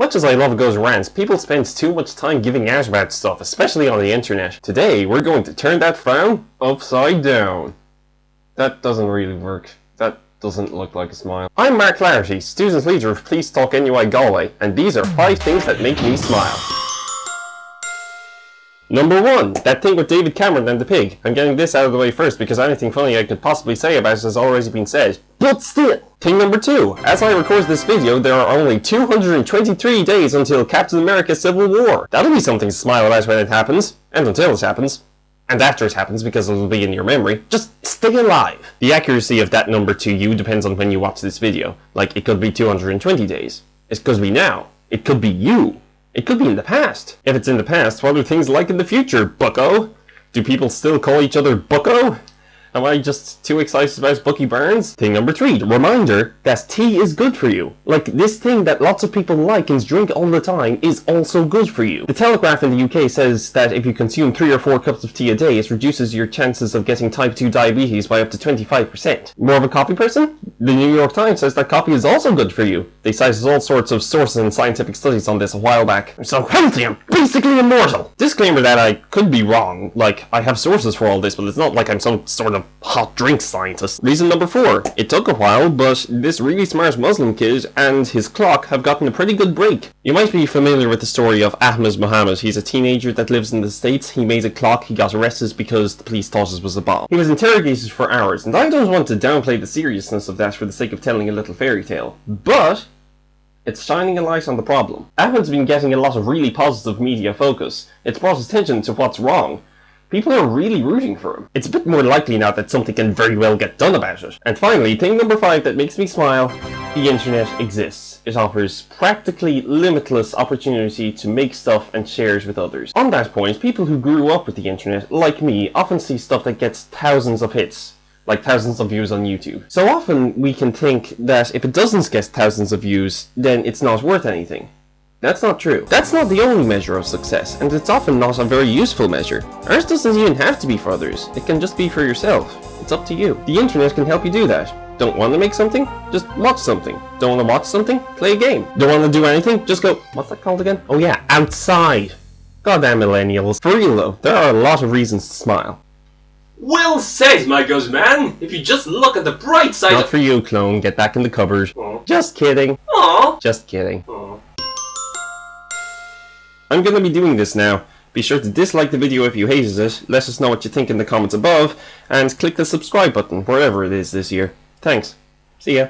Much as I love Goes Rants, people spend too much time giving out about stuff, especially on the internet. Today, we're going to turn that frown upside down. That doesn't really work. That doesn't look like a smile. I'm Mark Larity, student leader of Please Talk NUI Galway, and these are 5 things that make me smile. Number 1, that thing with David Cameron and the pig. I'm getting this out of the way first because anything funny I could possibly say about it has already been said. But still! Thing number 2, as I record this video, there are only 223 days until Captain America Civil War. That'll be something to smile about when it happens, and until it happens. And after it happens, because it'll be in your memory. Just stay alive. The accuracy of that number to you depends on when you watch this video. Like, it could be 220 days. It could be now. It could be you. It could be in the past. If it's in the past, what are things like in the future, bucko? Do people still call each other bucko? Am I just too excited about Bucky Barnes? Thing number 3, reminder that tea is good for you. Like, this thing that lots of people like and drink all the time is also good for you. The Telegraph in the UK says that if you consume 3 or 4 cups of tea a day, it reduces your chances of getting type 2 diabetes by up to 25%. More of a coffee person? The New York Times says that coffee is also good for you. They cited all sorts of sources and scientific studies on this a while back. I'm so healthy, I'm basically immortal! Disclaimer that I could be wrong. Like, I have sources for all this, but it's not like I'm some sort of hot drink scientist. Reason number 4. It took a while, but this really smart Muslim kid and his clock have gotten a pretty good break. You might be familiar with the story of Ahmed Mohammed. He's a teenager that lives in the States. He made a clock. He got arrested because the police thought it was a bomb. He was interrogated for hours, and I don't want to downplay the seriousness of that for the sake of telling a little fairy tale. But it's shining a light on the problem. Ahmed's been getting a lot of really positive media focus. It's brought attention to what's wrong. People are really rooting for him. It's a bit more likely now that something can very well get done about it. And finally, thing number 5 that makes me smile, the internet exists. It offers practically limitless opportunity to make stuff and share it with others. On that point, people who grew up with the internet, like me, often see stuff that gets thousands of hits. Like thousands of views on YouTube. So often we can think that if it doesn't get thousands of views, then it's not worth anything. That's not true. That's not the only measure of success, and it's often not a very useful measure. Ours doesn't even have to be for others. It can just be for yourself. It's up to you. The internet can help you do that. Don't want to make something? Just watch something. Don't want to watch something? Play a game. Don't want to do anything? Just go, what's that called again? Oh yeah, outside. Goddamn millennials. For real though, there are a lot of reasons to smile. Well said, my good man! If you just look at the bright side Not for you, clone. Get back in the cupboard. Aww. Just kidding. Aww. Just kidding. Aww. I'm gonna be doing this now. Be sure to dislike the video if you hated it, let us know what you think in the comments above, and click the subscribe button wherever it is this year. Thanks. See ya.